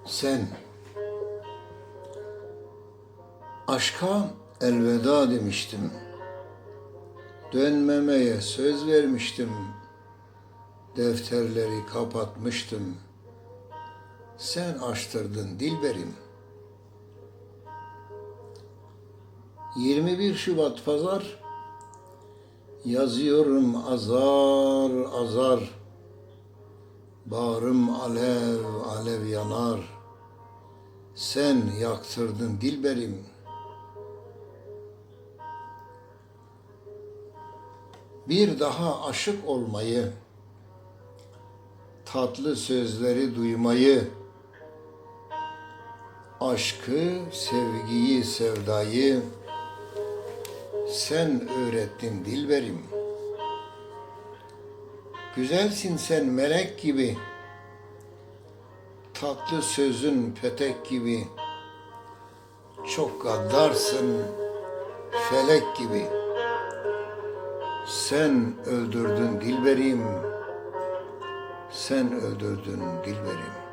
Sen aşka elveda demiştim. Dönmemeye söz vermiştim. Defterleri kapatmıştım. Sen açtırdın dilberim. 21 Şubat Pazar. Yazıyorum azar azar. Bağrım alev alev yanar. Sen yaktırdın dilberim. Bir daha aşık olmayı, tatlı sözleri duymayı, aşkı, sevgiyi, sevdayı sen öğrettin dilberim. Güzelsin sen melek gibi, tatlı sözün petek gibi, çok gaddarsın felek gibi. Sen öldürdün dilberim, sen öldürdün dilberim.